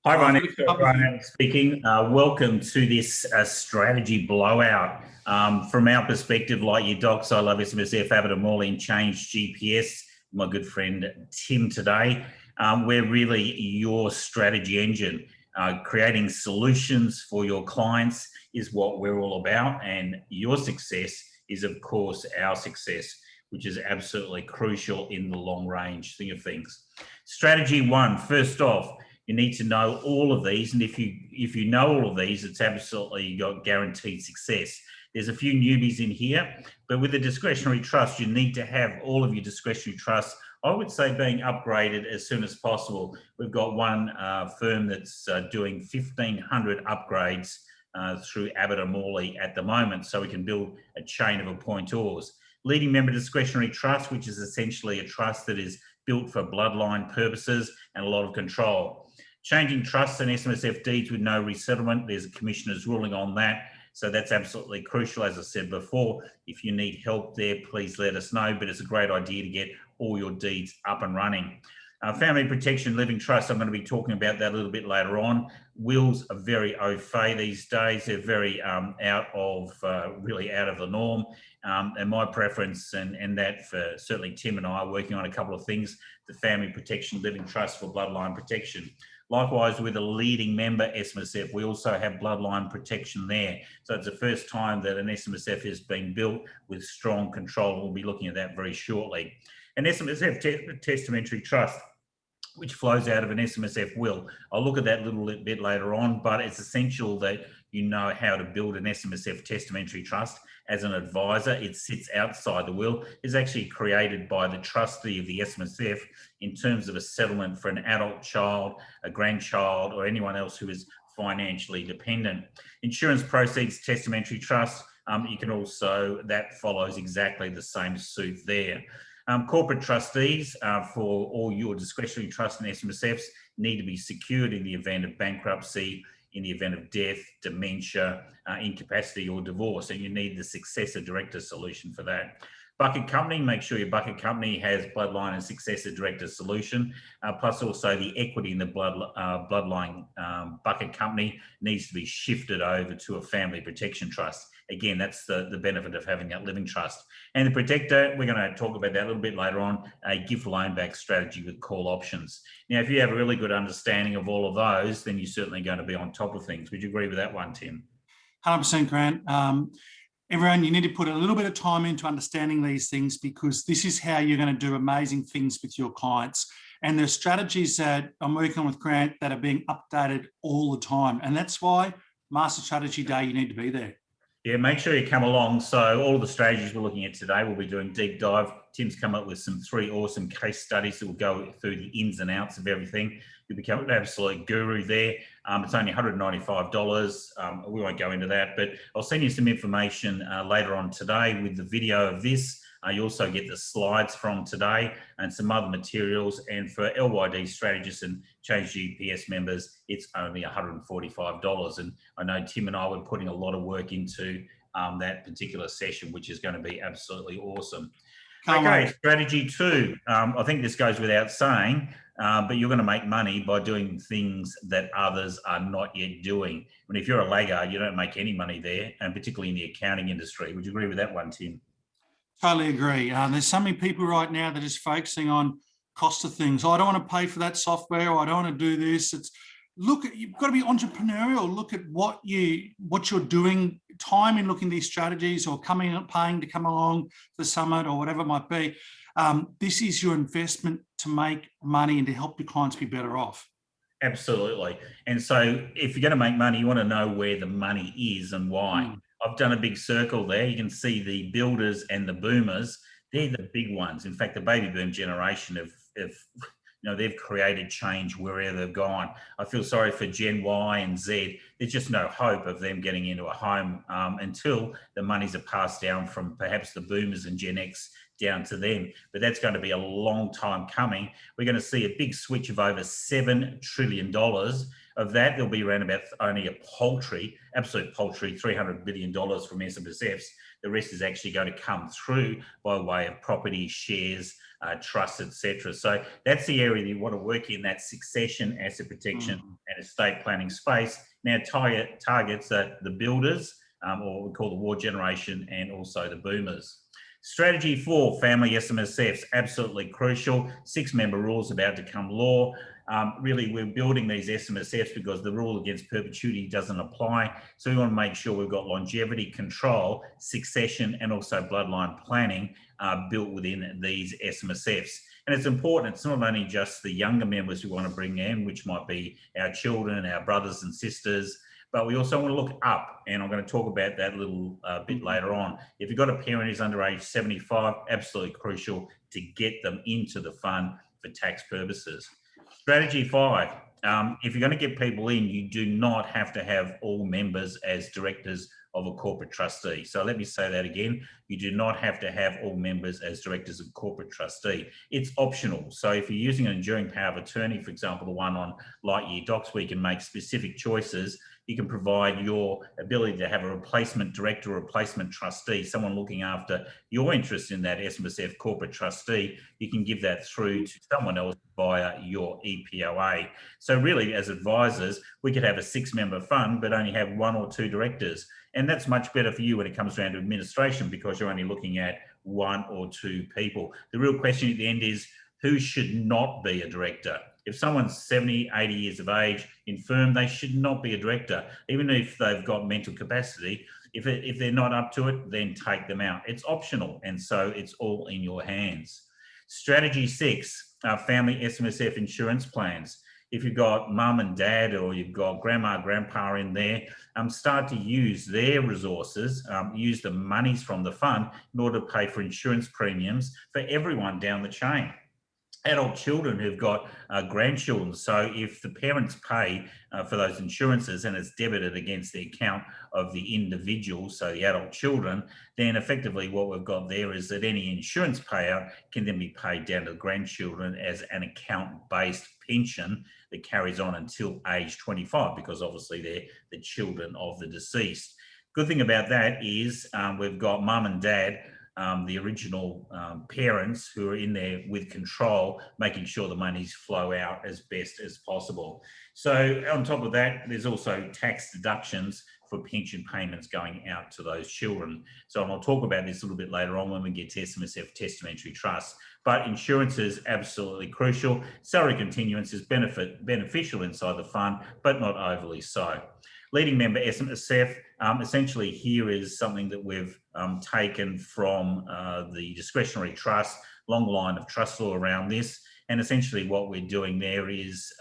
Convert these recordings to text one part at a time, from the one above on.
Hi, I've Ryan. got a couple of Grant Abbott speaking. Welcome to this strategy blowout. From our perspective, like your docs, I love SMSF, Abbott Mourly, and Change GPS. My good friend Tim today. We're really your strategy engine. Creating solutions for your clients is what we're all about, and your success is, of course, our success, which is absolutely crucial in the long range thing of things. Strategy one, first off, you need to know all of these, and if you know all of these, it's absolutely got guaranteed success. There's a few newbies in here, but with the discretionary trust, you need to have all of your discretionary trusts, I would say, being upgraded as soon as possible. We've got one firm that's doing 1,500 upgrades through Abbott Mourly at the moment, so we can build a chain of appointors. Leading member discretionary trust, which is essentially a trust that is built for bloodline purposes and a lot of control. Changing trusts and SMSF deeds with no resettlement, there's a commissioner's ruling on that. So that's absolutely crucial. As I said before, if you need help there, please let us know. But it's a great idea to get all your deeds up and running. Family protection, living trust, I'm going to be talking about that a little bit later on. Wills are very au fait these days. They're very really out of the norm. And my preference, and that for certainly Tim and I are working on a couple of things, the family protection, living trust for bloodline protection. Likewise, with a leading member SMSF, we also have bloodline protection there. So it's the first time that an SMSF has been built with strong control. We'll be looking at that very shortly. An SMSF testamentary trust, which flows out of an SMSF will. I'll look at that a little bit later on, but it's essential that you know how to build an SMSF testamentary trust. As an advisor, it sits outside the will. It's actually created by the trustee of the SMSF in terms of a settlement for an adult child, a grandchild, or anyone else who is financially dependent. Insurance proceeds testamentary trust, you can also, that follows exactly the same suit there. Corporate trustees for all your discretionary trusts and SMSFs need to be secured in the event of bankruptcy, in the event of death, dementia, incapacity or divorce, and you need the successor director solution for that. Bucket company, make sure your bucket company has bloodline and successor director solution, plus also the equity in the bloodline bucket company needs to be shifted over to a family protection trust. Again, that's the benefit of having that living trust. And the protector, we're going to talk about that a little bit later on, a gift loan back strategy with call options. Now, if you have a really good understanding of all of those, then you're certainly going to be on top of things. Would you agree with that one, Tim? 100%, Grant. Everyone, you need to put a little bit of time into understanding these things, because this is how you're going to do amazing things with your clients. And there's strategies that I'm working on with Grant that are being updated all the time. And that's why Master Strategy Day, you need to be there. Yeah, make sure you come along. So all of the strategies we're looking at today, we'll be doing deep dive. Tim's come up with some 3 awesome case studies that will go through the ins and outs of everything. You'll become an absolute guru there. It's only $195. We won't go into that, but I'll send you some information later on today with the video of this. You also get the slides from today and some other materials. And for LYD strategists and Change GPS members, it's only $145. And I know Tim and I were putting a lot of work into that particular session, which is going to be absolutely awesome. Okay, strategy 2. I think this goes without saying, but you're going to make money by doing things that others are not yet doing. And if you're a laggard, you don't make any money there, and particularly in the accounting industry. Would you agree with that one, Tim? Totally agree. There's so many people right now that are just focusing on cost of things. Oh, I don't want to pay for that software, or I don't want to do this. You've got to be entrepreneurial. Look at what you're doing, time in looking at these strategies, or paying to come along to the summit or whatever it might be. This is your investment to make money and to help your clients be better off. Absolutely. And so if you're going to make money, you want to know where the money is and why. I've done a big circle there. You can see the builders and the boomers. They're the big ones. In fact, the baby boom generation they've created change wherever they've gone. I feel sorry for Gen Y and Z. There's just no hope of them getting into a home until the monies are passed down from perhaps the boomers and Gen X down to them. But that's going to be a long time coming. We're going to see a big switch of over $7 trillion Of that, there'll be around about only a paltry, absolute paltry, $300 billion from SMSFs. The rest is actually going to come through by way of property, shares, trusts, etc. So that's the area that you want to work in, that succession, asset protection, and estate planning space. Now, targets the builders, or what we call the war generation, and also the boomers. Strategy 4, family SMSFs, absolutely crucial. 6-member rules about to come law. Really, we're building these SMSFs because the rule against perpetuity doesn't apply. So we want to make sure we've got longevity control, succession, and also bloodline planning built within these SMSFs. And it's important, it's not only just the younger members we want to bring in, which might be our children, our brothers and sisters, but we also want to look up, and I'm going to talk about that a little bit later on. If you've got a parent who's under age 75, absolutely crucial to get them into the fund for tax purposes. Strategy 5, if you're going to get people in, you do not have to have all members as directors of a corporate trustee. So let me say that again. You do not have to have all members as directors of corporate trustee. It's optional. So if you're using an enduring power of attorney, for example, the one on light year docs, where you can make specific choices, you can provide your ability to have a replacement director or replacement trustee, someone looking after your interest in that SMSF corporate trustee. You can give that through to someone else via your EPOA. So really, as advisors, we could have a 6-member fund, but only have 1 or 2 directors. And that's much better for you when it comes around to administration, because you're only looking at 1 or 2 people. The real question at the end is, who should not be a director? If someone's 70, 80 years of age, infirm, they should not be a director. Even if they've got mental capacity, if they're not up to it, then take them out. It's optional, and so it's all in your hands. Strategy 6, family SMSF insurance plans. If you've got mum and dad, or you've got grandma, grandpa in there, start to use their resources, use the monies from the fund in order to pay for insurance premiums for everyone down the chain. Adult children who've got grandchildren. So if the parents pay for those insurances and it's debited against the account of the individual, so the adult children, then effectively what we've got there is that any insurance payout can then be paid down to the grandchildren as an account-based pension that carries on until age 25, because obviously they're the children of the deceased. Good thing about that is we've got mum and dad, the original parents, who are in there with control, making sure the monies flow out as best as possible. So on top of that, there's also tax deductions for pension payments going out to those children. So I'll talk about this a little bit later on when we get to SMSF testamentary trusts. But insurance is absolutely crucial. Salary continuance is beneficial inside the fund, but not overly so. Leading member SMSF, essentially here is something that we've taken from the discretionary trust, long line of trust law around this. And essentially what we're doing there is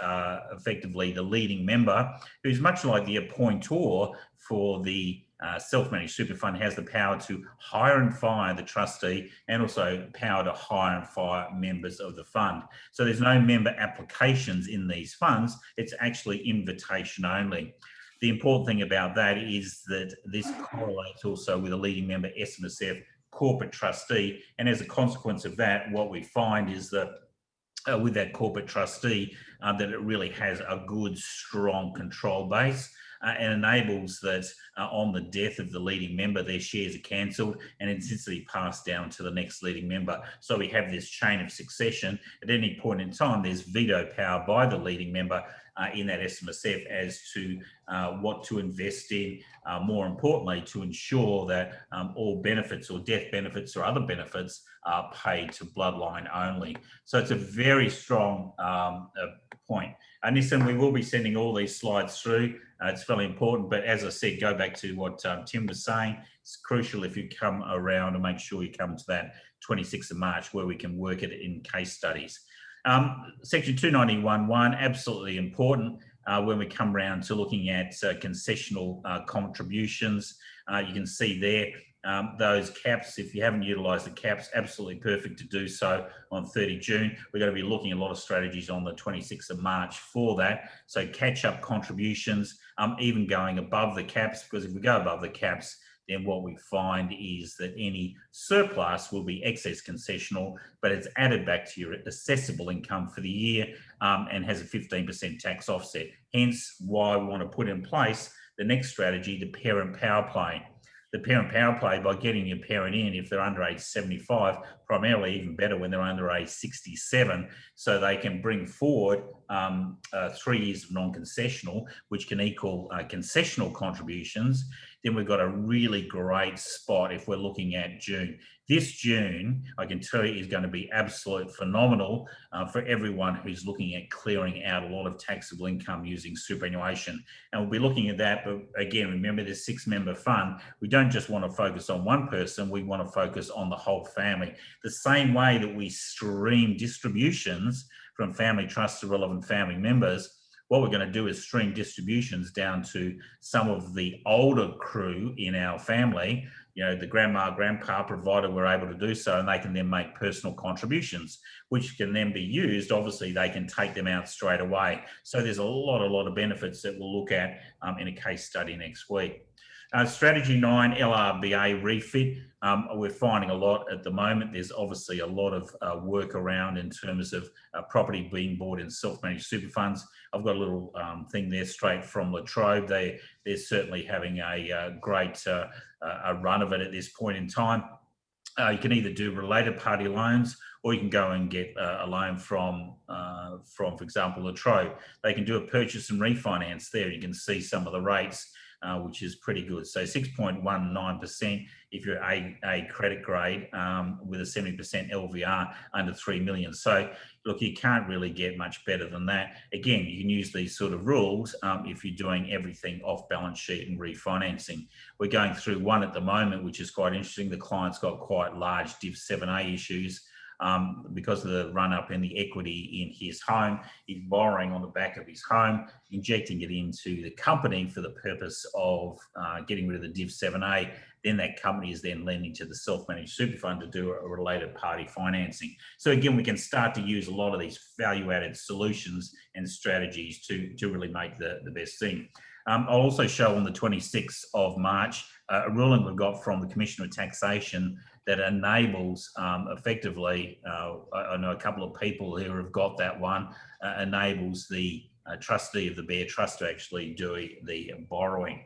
effectively the leading member, who's much like the appointor for the self-managed super fund, has the power to hire and fire the trustee, and also power to hire and fire members of the fund. So there's no member applications in these funds. It's actually invitation only. The important thing about that is that this correlates also with a leading member SMSF corporate trustee. And as a consequence of that, what we find is that with that corporate trustee, that it really has a good, strong control base, and enables that on the death of the leading member, their shares are cancelled and instantly passed down to the next leading member. So we have this chain of succession. At any point in time, there's veto power by the leading member in that SMSF as to what to invest in, more importantly, to ensure that all benefits or death benefits or other benefits are paid to bloodline only. So it's a very strong point. And listen, we will be sending all these slides through. It's fairly important, but as I said, go back to what Tim was saying. It's crucial if you come around to make sure you come to that 26th of March where we can work it in case studies. Section 291(1), absolutely important when we come around to looking at concessional contributions. You can see there those caps. If you haven't utilised the caps, absolutely perfect to do so on 30 June. We're going to be looking at a lot of strategies on the 26th of March for that. So catch up contributions, even going above the caps, because if we go above the caps, then what we find is that any surplus will be excess concessional, but it's added back to your assessable income for the year and has a 15% tax offset. Hence why we want to put in place the next strategy, the parent power play. The parent power play, by getting your parent in, if they're under age 75, primarily even better when they're under age 67, so they can bring forward 3 years of non-concessional, which can equal concessional contributions. Then we've got a really great spot if we're looking at June. This June, I can tell you, is going to be absolute phenomenal for everyone who's looking at clearing out a lot of taxable income using superannuation. And we'll be looking at that, but again, remember this 6-member fund, we don't just want to focus on one person, we want to focus on the whole family. The same way that we stream distributions from family trusts to relevant family members, what we're going to do is stream distributions down to some of the older crew in our family, you know, the grandma, grandpa, provided we're able to do so, and they can then make personal contributions, which can then be used. Obviously, they can take them out straight away. So there's a lot of benefits that we'll look at in a case study next week. Strategy 9, LRBA refit. We're finding a lot at the moment. There's obviously a lot of work around in terms of property being bought in self-managed super funds. I've got a little thing there straight from La Trobe. They're certainly having a great run of it at this point in time. You can either do related party loans, or you can go and get a loan from, for example, La Trobe. They can do a purchase and refinance there. You can see some of the rates, which is pretty good. So 6.19% if you're A credit grade with a 70% LVR under 3 million. So look, you can't really get much better than that. Again, you can use these sort of rules if you're doing everything off balance sheet and refinancing. We're going through one at the moment, which is quite interesting. The client's got quite large Div 7A issues. Because of the run up in the equity in his home. He's borrowing on the back of his home, injecting it into the company for the purpose of getting rid of the Div 7A. Then that company is then lending to the self-managed super fund to do a related party financing. So again, we can start to use a lot of these value-added solutions and strategies to really make the best thing. I'll also show on the 26th of March a ruling we've got from the Commissioner of Taxation that enables effectively, I know a couple of people who have got that one, enables the trustee of the Bear Trust to actually do the borrowing.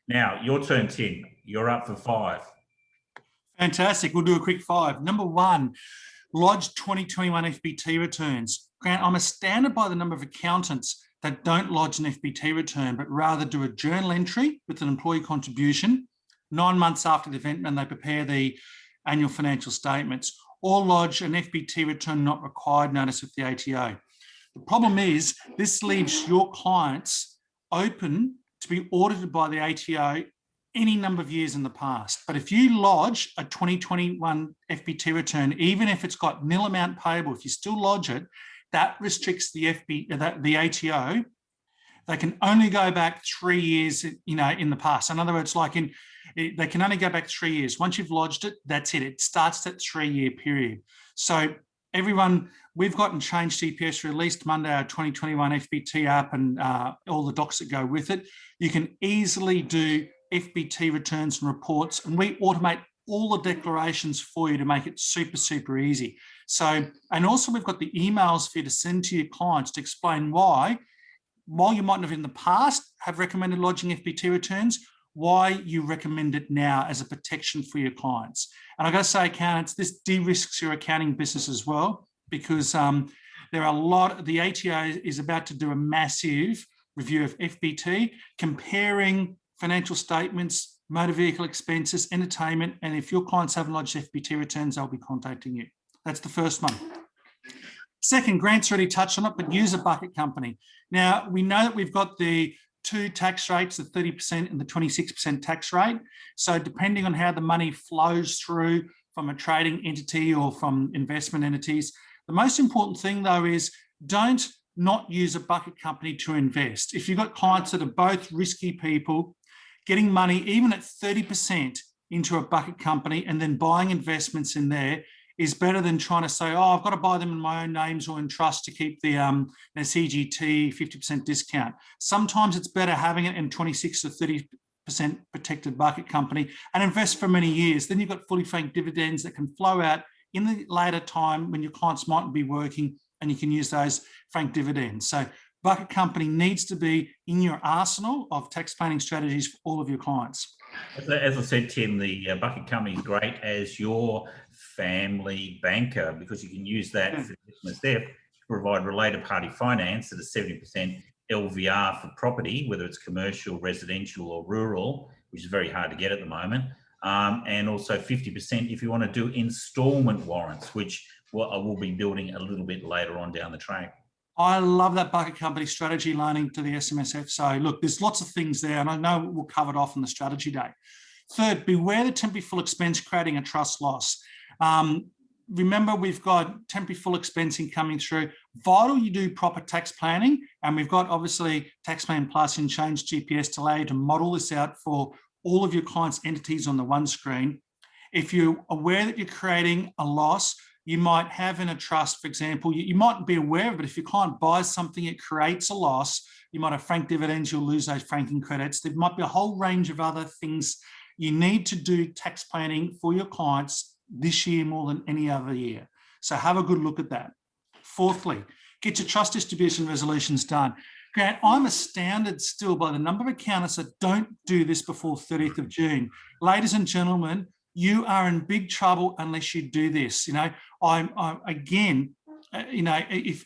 Now, your turn, Tim. You're up for 5. Fantastic. We'll do a quick 5. Number 1, lodge 2021 FBT returns. Grant, I'm astounded by the number of accountants that don't lodge an FBT return, but rather do a journal entry with an employee contribution 9 months after the event when they prepare the annual financial statements, or lodge an FBT return not required notice with the ATO. The problem is this leaves your clients open to be audited by the ATO any number of years in the past. But if you lodge a 2021 FBT return, even if it's got nil amount payable, if you still lodge it, that restricts the ATO. They can only go back 3 years, in the past. In other words, they can only go back 3 years. Once you've lodged it, that's it. It starts that 3-year period. So everyone, we've gotten Change GPS released Monday, our 2021 FBT app, and all the docs that go with it. You can easily do FBT returns and reports, and we automate all the declarations for you to make it super, super easy. So, and also we've got the emails for you to send to your clients to explain why, while you mightn't have in the past have recommended lodging FBT returns, why you recommend it now as a protection for your clients. And I've got to say, accountants, this de-risks your accounting business as well, because there are the ATO is about to do a massive review of FBT, comparing financial statements, motor vehicle expenses, entertainment, and if your clients haven't lodged FBT returns, they'll be contacting you. That's the first one. Second, Grant's already touched on it, but use a bucket company. Now, we know that we've got the 2 tax rates, the 30% and the 26% tax rate. So depending on how the money flows through from a trading entity or from investment entities, the most important thing though is don't not use a bucket company to invest. If you've got clients that are both risky people, getting money even at 30% into a bucket company and then buying investments in there is better than trying to say, oh, I've got to buy them in my own names or in trust to keep the CGT 50% discount. Sometimes it's better having it in 26 or protected bucket company and invest for many years. Then you've got fully franked dividends that can flow out in the later time when your clients mightn't be working, and you can use those franked dividends. So bucket company needs to be in your arsenal of tax planning strategies for all of your clients. As I said, Tim, the bucket company is great as your family banker, because you can use that for SMSF to provide related party finance at a 70% LVR for property, whether it's commercial, residential or rural, which is very hard to get at the moment. And also 50% if you want to do instalment warrants, which I will be building a little bit later on down the track. I love that bucket company strategy loaning to the SMSF. So look, there's lots of things there, and I know we'll cover it off on the strategy day. Third, beware the temporary full expense creating a trust loss. Remember, we've got temporary full expensing coming through. Vital you do proper tax planning, and we've got obviously Tax Plan Plus and Change GPS to allow you to model this out for all of your clients' entities on the one screen. If you're aware that you're creating a loss, you might have in a trust, for example, you might be aware of it, but if your client buys something, it creates a loss, you might have franked dividends, you'll lose those franking credits. There might be a whole range of other things. You need to do tax planning for your clients this year more than any other year. So have a good look at that. Fourthly, get your trust distribution resolutions done. Grant, I'm astounded still by the number of accountants that don't do this before 30th of June. Ladies and gentlemen, you are in big trouble unless you do this. You know, if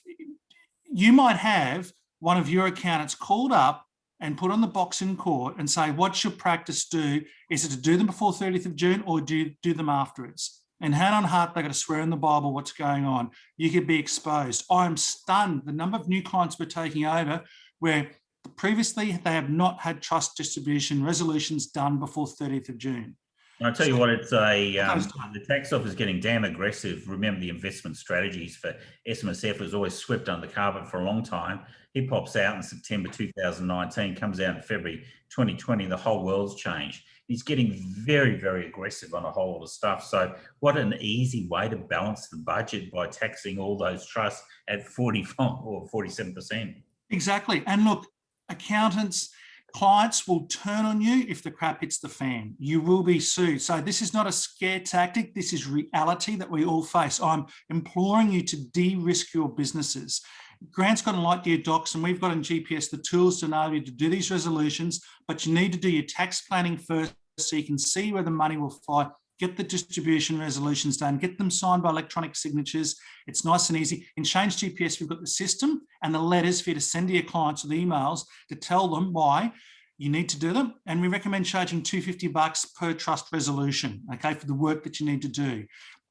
you might have one of your accountants called up and put on the box in court and say, what's your practice do? Is it to do them before 30th of June or do you do them afterwards? And hand on heart, they've got to swear in the Bible what's going on. You could be exposed. I'm stunned. The number of new clients we're taking over where previously they have not had trust distribution resolutions done before 30th of June. I'll tell you what, it's the tax office is getting damn aggressive. Remember, the investment strategies for SMSF was always swept under the carpet for a long time. He pops out in September 2019, comes out in February 2020. The whole world's changed. He's getting very, very aggressive on a whole lot of stuff. So what an easy way to balance the budget by taxing all those trusts at 45 or 47%. Exactly. And look, accountants, clients will turn on you if the crap hits the fan. You will be sued. So this is not a scare tactic. This is reality that we all face. I'm imploring you to de-risk your businesses. Grant's got in light year docs, and we've got in GPS the tools to enable you to do these resolutions, but you need to do your tax planning first so you can see where the money will fly. Get the distribution resolutions done, get them signed by electronic signatures. It's nice and easy. In Change GPS, we've got the system and the letters for you to send to your clients with emails to tell them why you need to do them. And we recommend charging $250 per trust resolution, okay, for the work that you need to do.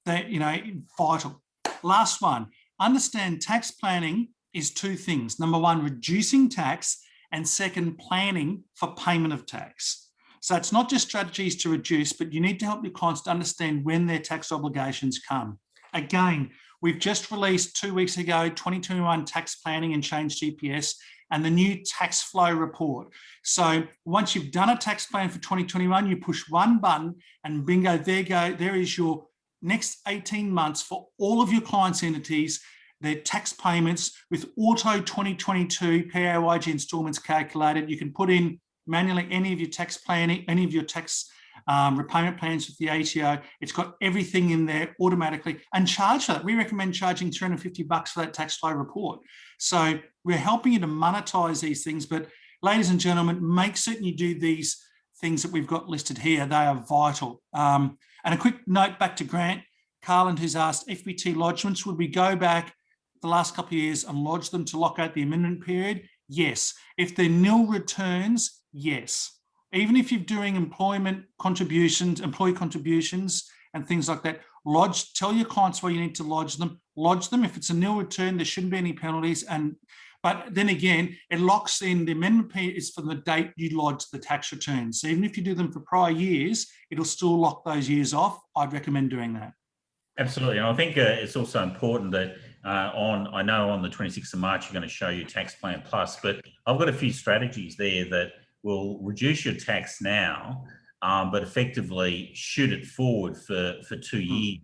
That, you know, vital. Last one, understand tax planning is two things. Number one, reducing tax, and second, planning for payment of tax. So it's not just strategies to reduce, but you need to help your clients to understand when their tax obligations come. Again, we've just released 2 weeks ago, 2021 tax planning and Change GPS and the new tax flow report. So once you've done a tax plan for 2021, you push one button and bingo, there is your next 18 months for all of your clients' entities, their tax payments with auto 2022 PAYG installments calculated. You can put in manually any of your tax planning, any of your tax repayment plans with the ATO. It's got everything in there automatically and charge for that. We recommend charging $350 for that tax flow report. So we're helping you to monetize these things, but ladies and gentlemen, make certain you do these things that we've got listed here. They are vital. And a quick note back to Grant Carland, who's asked FBT lodgements, would we go back the last couple of years and lodge them to lock out the amendment period? Yes. If they're nil returns, yes. Even if you're doing employee contributions and things like that, tell your clients where you need to lodge them. Lodge them. If it's a nil return, there shouldn't be any penalties. But then again, it locks in, the amendment period is from the date you lodge the tax returns. So even if you do them for prior years, it'll still lock those years off. I'd recommend doing that. Absolutely. And I think it's also important that I know on the 26th of March, you're going to show you Tax Plan Plus, but I've got a few strategies there that will reduce your tax now, but effectively shoot it forward for 2 years.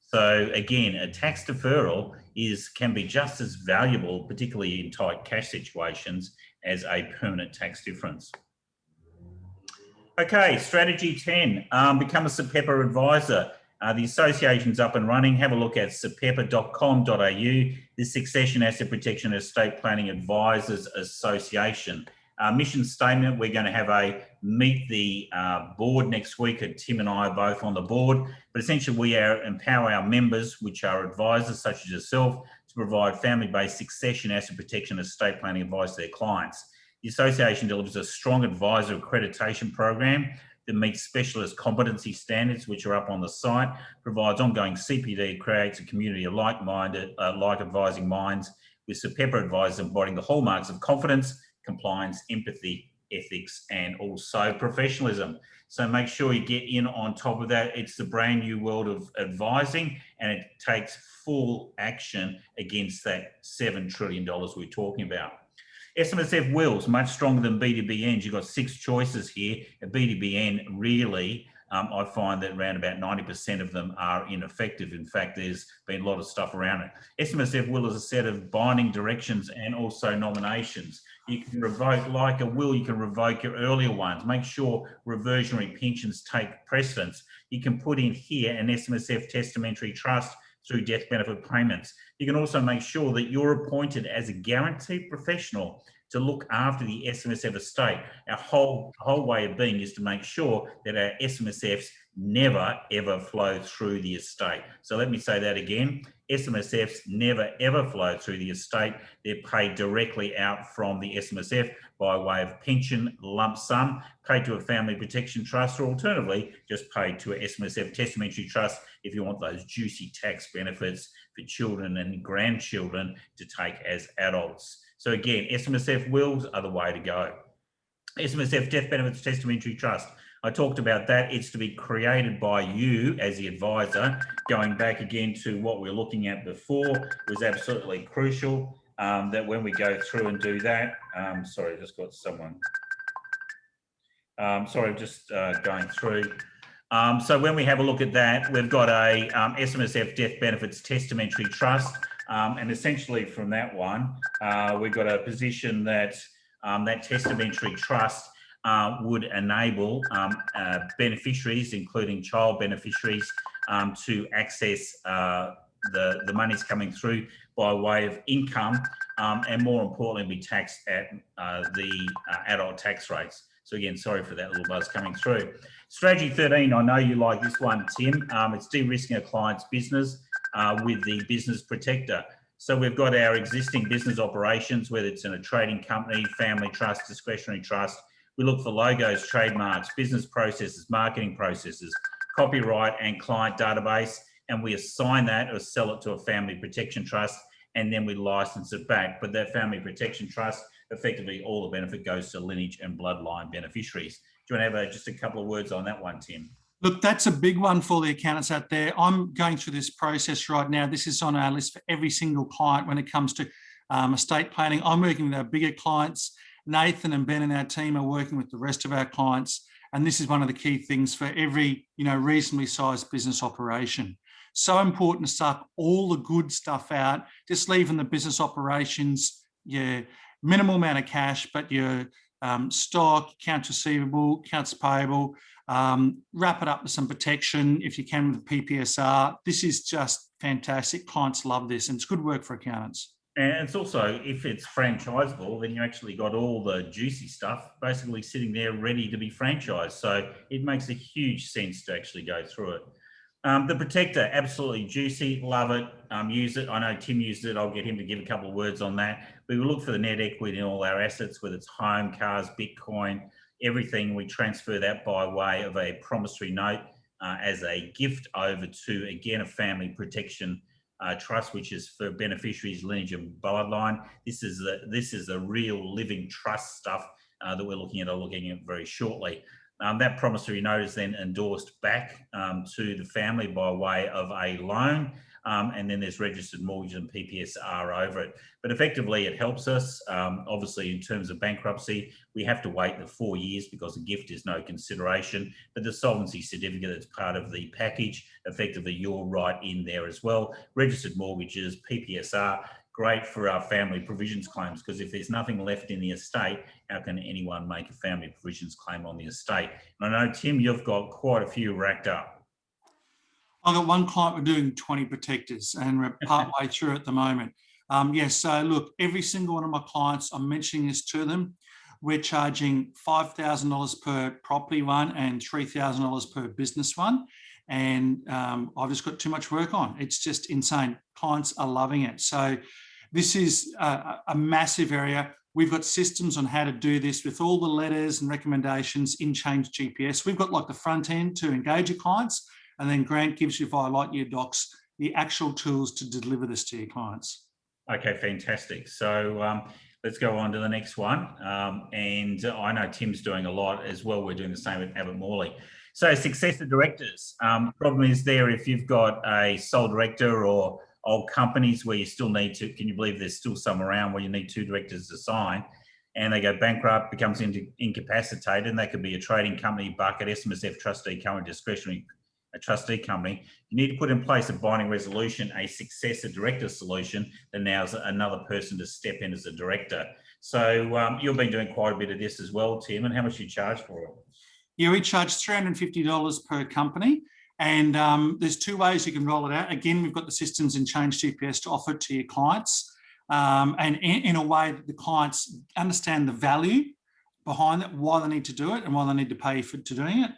So again, a tax deferral can be just as valuable, particularly in tight cash situations, as a permanent tax difference. Okay, strategy 10, become a SMSF advisor. The association's up and running. Have a look at smsf.com.au, the Succession Asset Protection and Estate Planning Advisors Association. Mission statement, we're going to have a meet the board next week. Tim and I are both on the board, but essentially we empower our members, which are advisors such as yourself, to provide family-based succession asset protection and estate planning advice to their clients. The association delivers a strong advisor accreditation program that meets specialist competency standards, which are up on the site, provides ongoing CPD, creates a community of like-minded, like advising minds, with SMSF advisors embodying the hallmarks of confidence, compliance, empathy, ethics, and also professionalism. So make sure you get in on top of that. It's the brand new world of advising, and it takes full action against that $7 trillion we're talking about. SMSF wills, much stronger than B2BNs. You've got 6 choices here. A B2BN really, I find that around about 90% of them are ineffective. In fact, there's been a lot of stuff around it. SMSF will is a set of binding directions and also nominations. You can revoke, like a will, you can revoke your earlier ones. Make sure reversionary pensions take precedence. You can put in here an SMSF testamentary trust through death benefit payments. You can also make sure that you're appointed as a guaranteed professional to look after the SMSF estate. Our whole way of being is to make sure that our SMSFs never, ever flow through the estate. So let me say that again. SMSFs never, ever flow through the estate. They're paid directly out from the SMSF by way of pension lump sum, paid to a family protection trust, or alternatively, just paid to a SMSF testamentary trust if you want those juicy tax benefits for children and grandchildren to take as adults. So again, SMSF wills are the way to go. SMSF death benefits testamentary trust. I talked about that. It's to be created by you as the advisor. Going back again to what we were looking at before, was absolutely crucial that when we go through and do that, sorry, I just got someone. Sorry, I'm just going through. So when we have a look at that, we've got a SMSF death benefits testamentary trust. And essentially from that one, we've got a position that that testamentary trust would enable beneficiaries, including child beneficiaries, to access the monies coming through by way of income, and more importantly, be taxed at the adult tax rates. So again, sorry for that little buzz coming through. Strategy 13, I know you like this one, Tim. It's de-risking a client's business with the business protector. So we've got our existing business operations, whether it's in a trading company, family trust, discretionary trust. We look for logos, trademarks, business processes, marketing processes, copyright and client database, and we assign that or sell it to a family protection trust, and then we license it back. But that family protection trust, effectively all the benefit goes to lineage and bloodline beneficiaries. Do you want to have just a couple of words on that one, Tim? Look, that's a big one for the accountants out there. I'm going through this process right now. This is on our list for every single client when it comes to estate planning. I'm working with our bigger clients. Nathan and Ben and our team are working with the rest of our clients. And this is one of the key things for every, reasonably sized business operation. So important to suck all the good stuff out, just leaving the business operations, minimal amount of cash, but your stock, accounts receivable, accounts payable, wrap it up with some protection if you can with the PPSR. This is just fantastic. Clients love this, and it's good work for accountants. And it's also, if it's franchisable, then you actually got all the juicy stuff basically sitting there ready to be franchised. So it makes a huge sense to actually go through it. The protector, absolutely juicy, love it, use it. I know Tim used it. I'll get him to give a couple of words on that. We will look for the net equity in all our assets, whether it's home, cars, Bitcoin, everything. We transfer that by way of a promissory note as a gift over to, again, a family protection trust, which is for beneficiaries, lineage and bloodline. This is the real living trust stuff that we're looking at. I'll looking at very shortly. That promissory note is then endorsed back to the family by way of a loan, and then there's registered mortgage and PPSR over it. But effectively, it helps us. Obviously, in terms of bankruptcy, we have to wait the 4 years because a gift is no consideration. But the solvency certificate that's part of the package, effectively, you're right in there as well. Registered mortgages, PPSR. great for our family provisions claims, because if there's nothing left in the estate, how can anyone make a family provisions claim on the estate? And I know, Tim, you've got quite a few racked up. I've got one client, we're doing 20 protectors and we're partway through at the moment. Yes, so look, every single one of my clients, I'm mentioning this to them. We're charging $5,000 per property one and $3,000 per business one. And I've just got too much work on. It's just insane. Clients are loving it. So this is a massive area. We've got systems on how to do this with all the letters and recommendations in Change GPS. We've got like the front end to engage your clients, and then Grant gives you via Lightyear Docs the actual tools to deliver this to your clients. Okay, fantastic. So let's go on to the next one. And I know Tim's doing a lot as well. We're doing the same at Abbott Mourly. So successor directors, problem is there if you've got a sole director or old companies where you still need to, can you believe there's still some around where you need two directors to sign, and they go bankrupt, becomes incapacitated, and they could be a trading company, bucket, SMSF trustee company, discretionary a trustee company. You need to put in place a binding resolution, a successor director solution that allows another person to step in as a director. So you've been doing quite a bit of this as well, Tim, and how much do you charge for it? Yeah, we charge $350 per company, and there's two ways you can roll it out. Again, we've got the systems in Change GPS to offer it to your clients, and in a way that the clients understand the value behind it, why they need to do it and why they need to pay for doing it.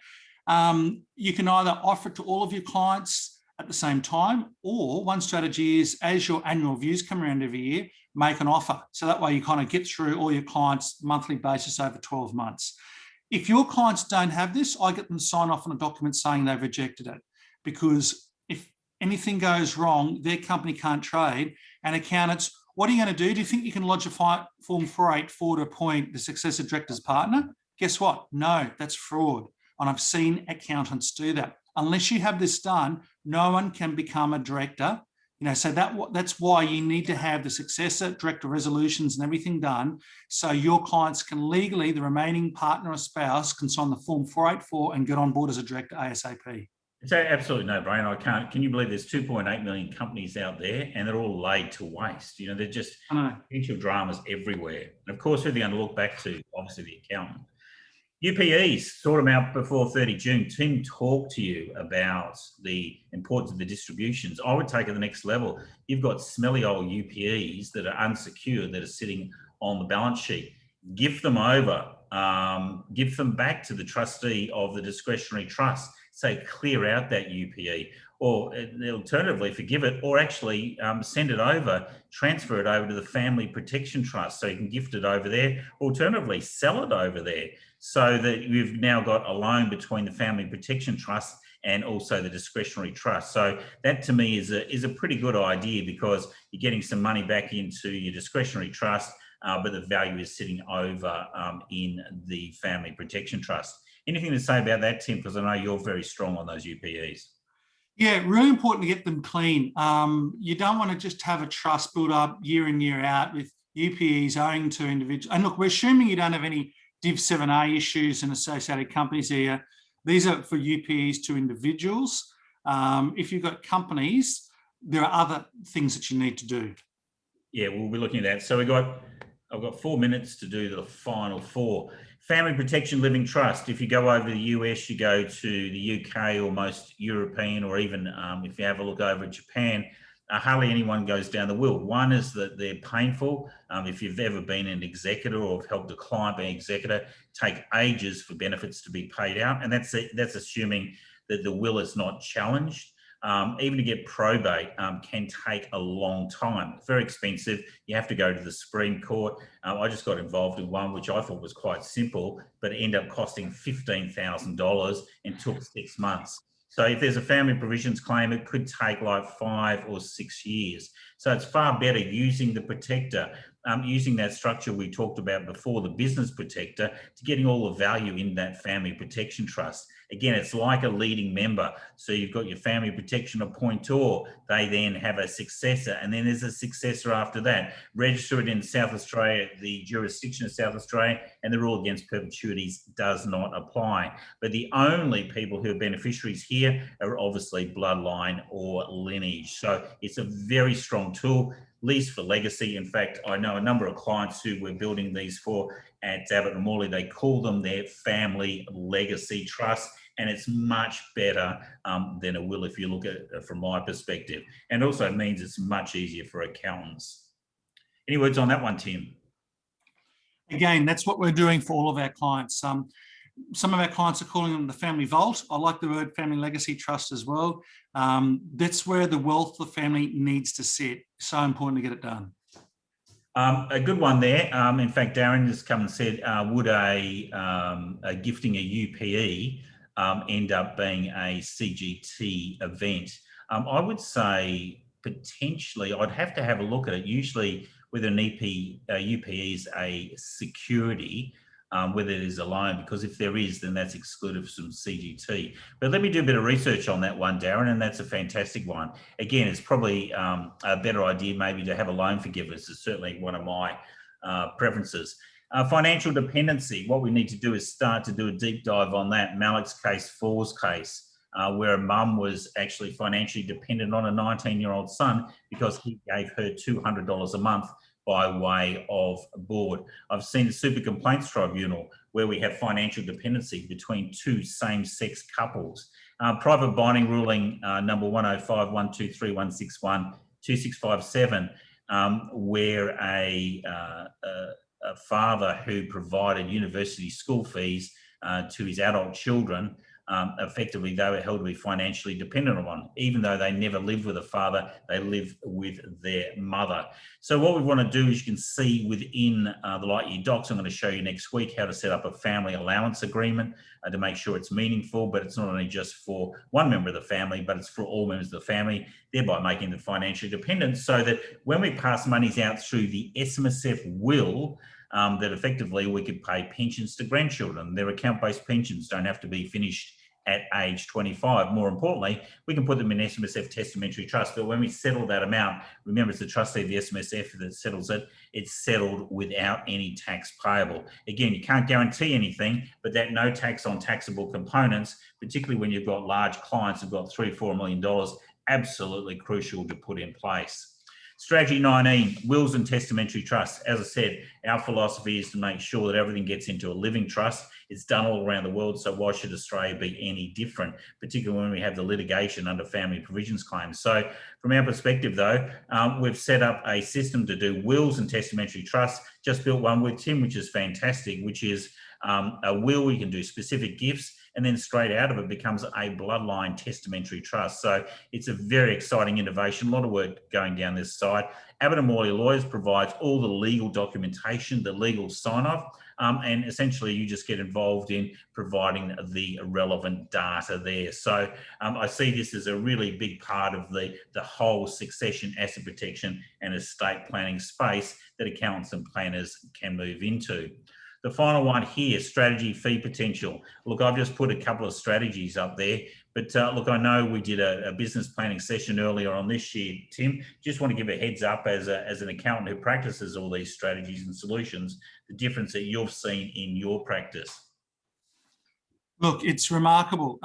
You can either offer it to all of your clients at the same time, or one strategy is, as your annual reviews come around every year, make an offer. So that way you kind of get through all your clients monthly basis over 12 months. If your clients don't have this, I get them to sign off on a document saying they've rejected it, because if anything goes wrong, their company can't trade. And accountants, what are you going to do? Do you think you can lodge a Form 484 to appoint the successor director's partner? Guess what? No, that's fraud. And I've seen accountants do that. Unless you have this done, no one can become a director. So that's why you need to have the successor director resolutions and everything done, so your clients can legally, the remaining partner or spouse can sign the Form 484 and get on board as a director ASAP. It's absolutely no brainer. Can you believe there's 2.8 million companies out there and they're all laid to waste? They're just potential dramas everywhere. And of course, who they're going to look back to? Obviously the accountant. UPEs, sort them out before 30 June. Tim talked to you about the importance of the distributions. I would take it to the next level. You've got smelly old UPEs that are unsecured, that are sitting on the balance sheet. Give them over. Give them back to the trustee of the discretionary trust. Say, clear out that UPE. Or alternatively, forgive it, or actually send it over, transfer it over to the Family Protection Trust so you can gift it over there. Alternatively, sell it over there so that you've now got a loan between the Family Protection Trust and also the discretionary trust. So that to me is a pretty good idea, because you're getting some money back into your discretionary trust, but the value is sitting over in the Family Protection Trust. Anything to say about that, Tim? Because I know you're very strong on those UPEs. Yeah, really important to get them clean. You don't want to just have a trust built up year in, year out with UPEs owing to individuals. And look, we're assuming you don't have any Div 7A issues and associated companies here. These are for UPEs to individuals. If you've got companies, there are other things that you need to do. Yeah, we'll be looking at that. So I've got 4 minutes to do the final four. Family Protection Living Trust. If you go over to the US, you go to the UK or most European, or even if you have a look over at Japan, hardly anyone goes down the will. One is that they're painful. If you've ever been an executor or have helped a client be an executor, take ages for benefits to be paid out. And that's assuming that the will is not challenged. Even to get probate can take a long time. It's very expensive. You have to go to the Supreme Court. I just got involved in one which I thought was quite simple, but it ended up costing $15,000 and took 6 months. So if there's a family provisions claim, it could take like 5 or 6 years. So it's far better using the protector, using that structure we talked about before, the business protector, to getting all the value in that family protection trust. Again, it's like a leading member. So you've got your family protection appointor. They then have a successor, and then there's a successor after that. Register it in South Australia, the jurisdiction of South Australia, and the rule against perpetuities does not apply. But the only people who are beneficiaries here are obviously bloodline or lineage. So it's a very strong tool. least for legacy. In fact, I know a number of clients who we're building these for at Abbott Mourly. They call them their family legacy trust, and it's much better than a will if you look at it from my perspective. And also it means it's much easier for accountants. Any words on that one, Tim? Again, that's what we're doing for all of our clients. Some of our clients are calling them the family vault. I like the word family legacy trust as well. That's where the wealth of the family needs to sit. So important to get it done. A good one there. In fact, Darren has come and said, would a gifting a UPE end up being a CGT event? I would say potentially. I'd have to have a look at it. Usually whether an UPE is a security, whether it is a loan, because if there is, then that's excluded from CGT. But let me do a bit of research on that one, Darren, and that's a fantastic one. Again, it's probably a better idea maybe to have a loan forgiveness. It's certainly one of my preferences. Financial dependency, what we need to do is start to do a deep dive on that. Malik's case, Four's case, where a mum was actually financially dependent on a 19-year-old son because he gave her $200 a month by way of board. I've seen the Super Complaints Tribunal where we have financial dependency between two same-sex couples. Private binding ruling number 105.123.161.2657, where a father who provided university school fees to his adult children, effectively they were held to be financially dependent on, even though they never lived with a father, they lived with their mother. So what we want to do is you can see within the Light Year Docs, I'm going to show you next week how to set up a family allowance agreement to make sure it's meaningful, but it's not only just for one member of the family, but it's for all members of the family, thereby making them financially dependent, so that when we pass monies out through the SMSF will, that effectively we could pay pensions to grandchildren. Their account-based pensions don't have to be finished at age 25. More importantly, we can put them in SMSF testamentary trust, but when we settle that amount, remember it's the trustee of the SMSF that settles it, it's settled without any tax payable. Again, you can't guarantee anything, but that no tax on taxable components, particularly when you've got large clients who've got $3-4 million, absolutely crucial to put in place. Strategy 19, wills and testamentary trusts. As I said, our philosophy is to make sure that everything gets into a living trust. It's done all around the world, so why should Australia be any different, particularly when we have the litigation under family provisions claims? So from our perspective though, we've set up a system to do wills and testamentary trusts. Just built one with Tim, which is fantastic, which is a will where you can do specific gifts, and then straight out of it becomes a bloodline testamentary trust. So it's a very exciting innovation, a lot of work going down this side. Abbott Mourly Lawyers provides all the legal documentation, the legal sign-off, and essentially you just get involved in providing the relevant data there. So I see this as a really big part of the whole succession, asset protection and estate planning space that accountants and planners can move into. The final one here, strategy fee potential. Look, I've just put a couple of strategies up there, but look, I know we did a business planning session earlier on this year, Tim. Just want to give a heads up as an accountant who practices all these strategies and solutions, the difference that you've seen in your practice. Look, it's remarkable.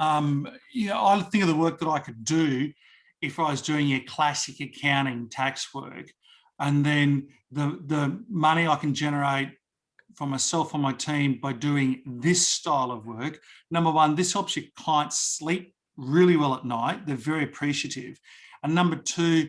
You know, I think of the work that I could do if I was doing a classic accounting tax work, and then the money I can generate for myself and my team by doing this style of work. Number one, this helps your clients sleep really well at night. They're very appreciative. And number two,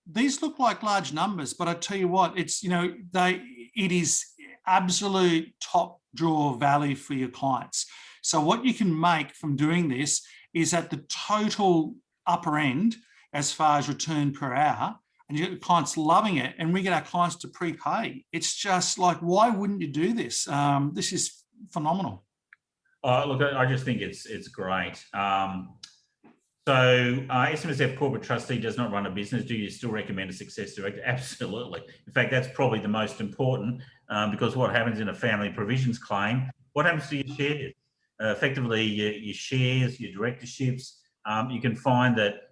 these look like large numbers, but I tell you what, it's, you know, it is absolute top drawer value for your clients. So what you can make from doing this is at the total upper end as far as return per hour, and you get the clients loving it, and we get our clients to prepay. It's just like, why wouldn't you do this? This is phenomenal. Look, I just think it's great. SMSF corporate trustee does not run a business. Do you still recommend a success director? Absolutely. In fact, that's probably the most important, because what happens in a family provisions claim, what happens to your shares? Effectively, your shares, your directorships, you can find that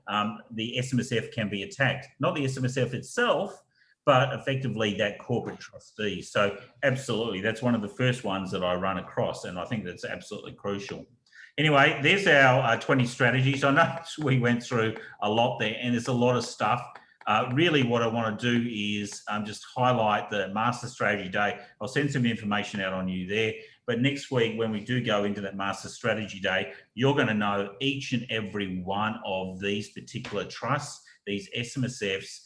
the SMSF can be attacked. Not the SMSF itself, but effectively that corporate trustee. So absolutely, that's one of the first ones that I run across, and I think that's absolutely crucial. Anyway, there's our 20 strategies. I know we went through a lot there, and there's a lot of stuff. Really what I want to do is just highlight the Master Strategy Day. I'll send some information out on you there. But next week, when we do go into that Master Strategy Day, you're going to know each and every one of these particular trusts, these SMSFs,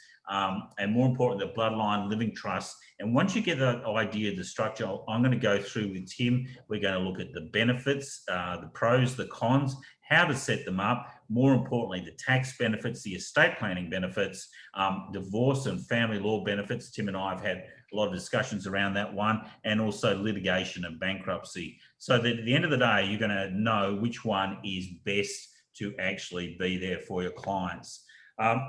and more important, the bloodline living trusts. And once you get an idea of the structure, I'm going to go through with Tim. We're going to look at the benefits, the pros, the cons, how to set them up. More importantly, the tax benefits, the estate planning benefits, divorce and family law benefits. Tim and I have had a lot of discussions around that one, and also litigation and bankruptcy. So that at the end of the day, you're going to know which one is best to actually be there for your clients.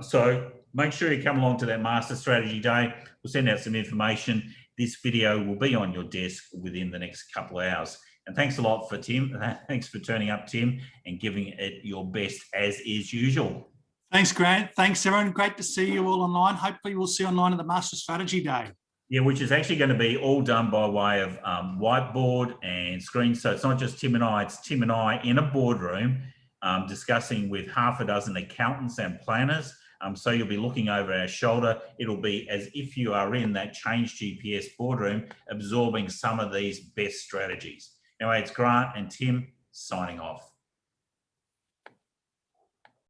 So make sure you come along to that Master Strategy Day. We'll send out some information. This video will be on your desk within the next couple of hours. And thanks a lot for Tim. Thanks for turning up, Tim, and giving it your best as is usual. Thanks, Grant. Thanks, everyone. Great to see you all online. Hopefully we'll see you online at the Master Strategy Day. Yeah, which is actually going to be all done by way of whiteboard and screen. So it's not just Tim and I, it's Tim and I in a boardroom discussing with half a dozen accountants and planners. So you'll be looking over our shoulder. It'll be as if you are in that Change GPS boardroom absorbing some of these best strategies. Anyway, it's Grant and Tim signing off.